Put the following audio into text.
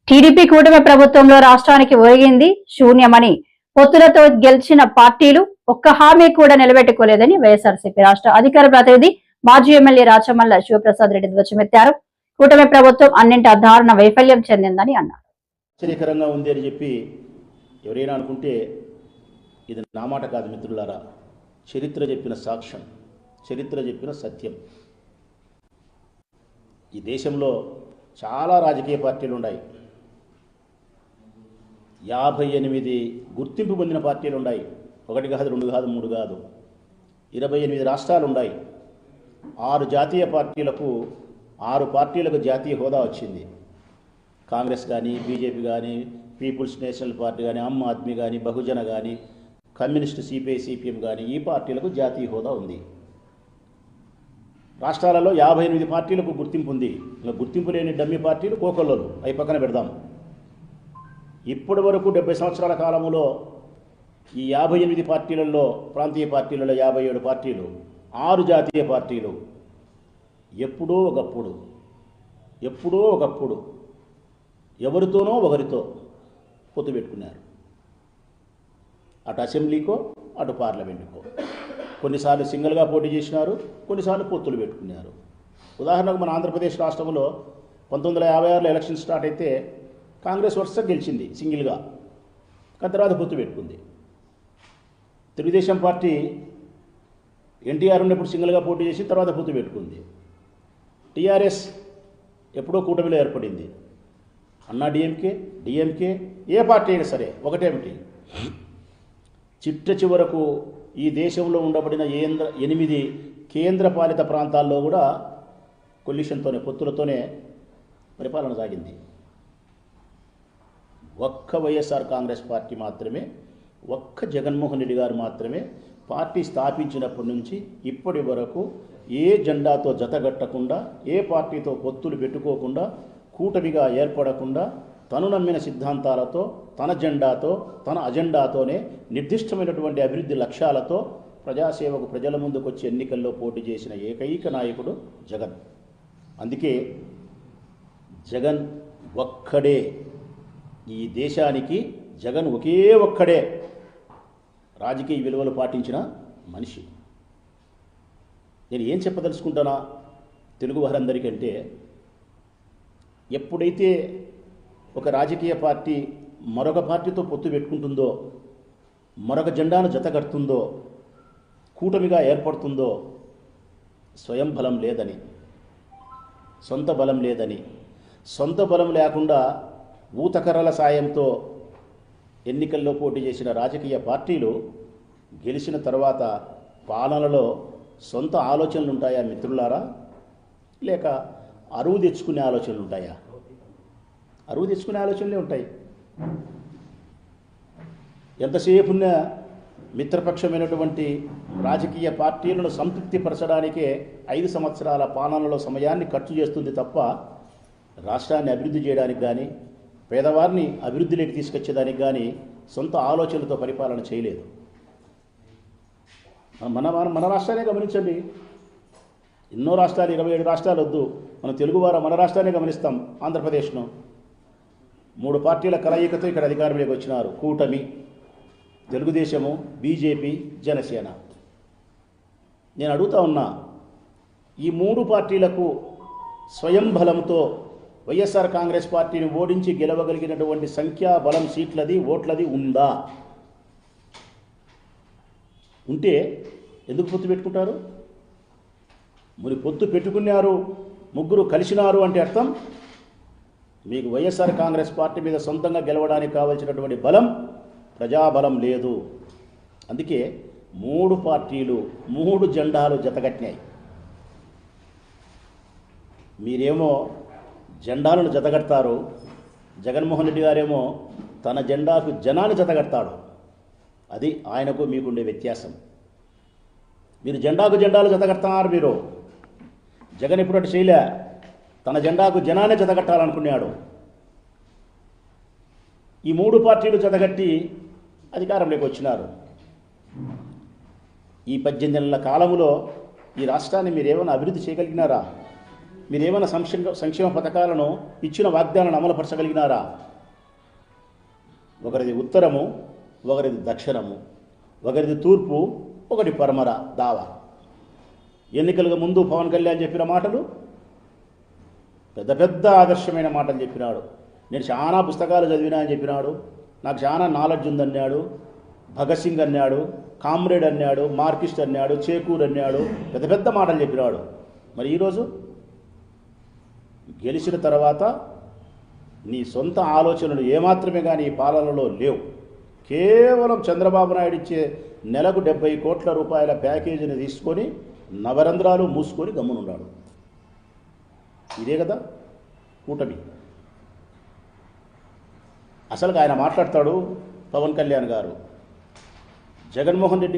TDP కూటమి ప్రభుత్వంలో రాష్ట్రానికి ఒరిగింది శూన్యమని పొత్తులతో గెలిచిన పార్టీలు ఒక్క హామీ కూడా నిలబెట్టుకోలేదని వైఎస్ఆర్సీపీ రాష్ట్ర అధికార ప్రతినిధి మాజీ ఎమ్మెల్యే రాచమల్ల శివప్రసాద్ రెడ్డి ధ్వజమెత్తారు. కూటమి ప్రభుత్వం అన్నింటి దారుణ వైఫల్యం చెందిందని అన్నారు. ఆశ్చర్యకరంగా ఉంది అని చెప్పి ఎవరైనా అనుకుంటే ఇది నా మాట కాదు మిత్రులారా, చరిత్ర చెప్పిన సాక్ష్యం, చరిత్ర చెప్పిన సత్యం. ఈ దేశంలో చాలా రాజకీయ పార్టీలు ఉన్నాయి. 58 గుర్తింపు పొందిన పార్టీలు ఉన్నాయి. 1 కాదు, 2 కాదు, 3 కాదు, 28 రాష్ట్రాలు ఉన్నాయి. 6 జాతీయ పార్టీలకు 6 పార్టీలకు జాతీయ హోదా వచ్చింది. కాంగ్రెస్ కానీ, బీజేపీ కానీ, పీపుల్స్ నేషనల్ పార్టీ కానీ, ఆమ్ ఆద్మీ కానీ, బహుజన కానీ, కమ్యూనిస్ట్ సిపిఐ సిపిఎం కానీ, ఈ పార్టీలకు జాతీయ హోదా ఉంది. రాష్ట్రాలలో 58 పార్టీలకు గుర్తింపు ఉంది. గుర్తింపు లేని డమ్మీ పార్టీలు కోకొల్లలు, అవి పక్కన పెడదాం. ఇప్పటి వరకు 70 సంవత్సరాల కాలంలో ఈ 58 పార్టీలలో, ప్రాంతీయ పార్టీలలో 57 పార్టీలు, 6 జాతీయ పార్టీలు ఎప్పుడో ఒకప్పుడు ఎవరితోనో ఒకరితో పొత్తు పెట్టుకున్నారు. అటు అసెంబ్లీకో, అటు పార్లమెంటుకో. కొన్నిసార్లు సింగిల్గా పోటీ చేసినారు, కొన్నిసార్లు పొత్తులు పెట్టుకున్నారు. ఉదాహరణకు మన ఆంధ్రప్రదేశ్ రాష్ట్రంలో 1956లో ఎలక్షన్ స్టార్ట్ అయితే కాంగ్రెస్ వరుసగా గెలిచింది సింగిల్గా, కానీ తర్వాత పొత్తు పెట్టుకుంది. తెలుగుదేశం పార్టీ ఎన్టీఆర్ ఉన్నప్పుడు సింగిల్గా పోటీ చేసి తర్వాత పొత్తు పెట్టుకుంది. టీఆర్ఎస్ ఎప్పుడో కూటమిలో ఏర్పడింది. అన్నా డిఎంకే ఏ పార్టీ అయినా సరే ఒకటేమిటి, చిట్ట చివరకు ఈ దేశంలో ఉండబడిన 8 కేంద్ర పాలిత ప్రాంతాల్లో కూడా కొల్యూషన్తోనే, పొత్తులతోనే పరిపాలన సాగింది. ఒక్క వైఎస్ఆర్ కాంగ్రెస్ పార్టీ మాత్రమే, ఒక్క జగన్మోహన్ రెడ్డి గారు మాత్రమే పార్టీ స్థాపించినప్పటి నుంచి ఇప్పటి వరకు ఏ జెండాతో జతగట్టకుండా, ఏ పార్టీతో పొత్తులు పెట్టుకోకుండా, కూటమిగా ఏర్పడకుండా, తను నమ్మిన సిద్ధాంతాలతో, తన జెండాతో, తన అజెండాతోనే నిర్దిష్టమైనటువంటి అభివృద్ధి లక్ష్యాలతో ప్రజాసేవకు ప్రజల ముందుకు వచ్చి ఎన్నికల్లో పోటీ చేసిన ఏకైక నాయకుడు జగన్. అందుకే జగన్ ఒక్కడే, ఈ దేశానికి జగన్ ఒకే ఒక్కడే రాజకీయ విలువలు పాటించిన మనిషి. నేను ఏం చెప్పదలుచుకుంటానా తెలుగు వారందరికంటే, ఎప్పుడైతే ఒక రాజకీయ పార్టీ మరొక పార్టీతో పొత్తు పెట్టుకుంటుందో, మరొక జెండాను జతగడుతుందో, కూటమిగా ఏర్పడుతుందో, స్వయం బలం లేదని, సొంత బలం లేదని, సొంత బలం లేకుండా ఊతకర్రల సాయంతో ఎన్నికల్లో పోటీ చేసిన రాజకీయ పార్టీలు గెలిచిన తర్వాత పాలనలో సొంత ఆలోచనలు ఉంటాయా మిత్రులారా, లేక అరువు తెచ్చుకునే ఆలోచనలు ఉంటాయా? అరువు తెచ్చుకునే ఆలోచనలే ఉంటాయి. ఎంతసేపున్న మిత్రపక్షమైనటువంటి రాజకీయ పార్టీలను సంతృప్తిపరచడానికే 5 సంవత్సరాల పాలనలో సమయాన్ని ఖర్చు చేస్తుంది తప్ప రాష్ట్రాన్ని అభివృద్ధి చేయడానికి కానీ, పేదవారిని అభివృద్ధిలోకి తీసుకొచ్చేదానికి కానీ సొంత ఆలోచనలతో పరిపాలన చేయలేదు. మన రాష్ట్రాన్ని గమనించండి. ఎన్నో రాష్ట్రాలు, 27 రాష్ట్రాలు వద్దు, మన తెలుగువారు మన రాష్ట్రాన్ని గమనిస్తాం. ఆంధ్రప్రదేశ్ను 3 పార్టీల కలయికతో ఇక్కడ అధికారంలోకి వచ్చినారు. కూటమి, తెలుగుదేశము, బీజేపీ, జనసేన. నేను అడుగుతా ఉన్నా, ఈ 3 పార్టీలకు స్వయం బలంతో వైఎస్ఆర్ కాంగ్రెస్ పార్టీని ఓడించి గెలవగలిగినటువంటి సంఖ్యాబలం, సీట్లది, ఓట్లది ఉందా? ఉంటే ఎందుకు పొత్తు పెట్టుకుంటారు? మరి పొత్తు పెట్టుకున్నారు, ముగ్గురు కలిసినారు అంటే అర్థం మీకు వైఎస్ఆర్ కాంగ్రెస్ పార్టీ మీద సొంతంగా గెలవడానికి కావాల్సినటువంటి బలం, ప్రజాబలం లేదు. అందుకే 3 పార్టీలు 3 జెండాలు జతగట్టినాయి. మీరేమో జెండాలను జతగడతారు, జగన్మోహన్ రెడ్డి గారేమో తన జెండాకు జనాన్ని జతగడతాడు. అది ఆయనకు మీకుండే వ్యత్యాసం. మీరు జెండాకు జెండాలు జతగడతారు. మీరు జగన్ ఎప్పుడు అటు చేయలే, తన జెండాకు జనాన్ని జతగట్టాలనుకున్నాడు. ఈ 3 పార్టీలు జతగట్టి అధికారంలోకి వచ్చినారు. ఈ 18 నెలల కాలంలో ఈ రాష్ట్రాన్ని మీరేమైనా అభివృద్ధి చేయగలిగినారా? మీరు ఏమైనా సంక్షేమ పథకాలను ఇచ్చిన వాగ్దానాలను అమలుపరచగలిగినారా? ఒకరిది ఉత్తరము, ఒకరిది దక్షిణము, ఒకరిది తూర్పు, ఒకటి పరమర దావా. ఎన్నికలకు ముందు పవన్ కళ్యాణ్ చెప్పిన మాటలు పెద్ద పెద్ద ఆదర్శమైన మాటలు చెప్పినాడు. నేను చాలా పుస్తకాలు చదివినా అని చెప్పినాడు. నాకు చాలా నాలెడ్జ్ ఉందన్నాడు. భగత్ సింగ్ అన్నాడు, కామ్రేడ్ అన్నాడు, మార్కిస్ట్ అన్నాడు, చేకూర్ అన్నాడు, పెద్ద పెద్ద మాటలు చెప్పినాడు. మరి ఈరోజు గెలిచిన తర్వాత నీ సొంత ఆలోచనలు ఏమాత్రమే కానీ ఈ పాలనలో లేవు. కేవలం చంద్రబాబు నాయుడు ఇచ్చే నెలకు 70 కోట్ల రూపాయల ప్యాకేజీని తీసుకొని నవరంధ్రాలు మూసుకొని గమ్మునున్నాడు. ఇదే కదా కూటమి. అసలు ఆయన మాట్లాడతాడు పవన్ కళ్యాణ్ గారు, జగన్మోహన్ రెడ్డి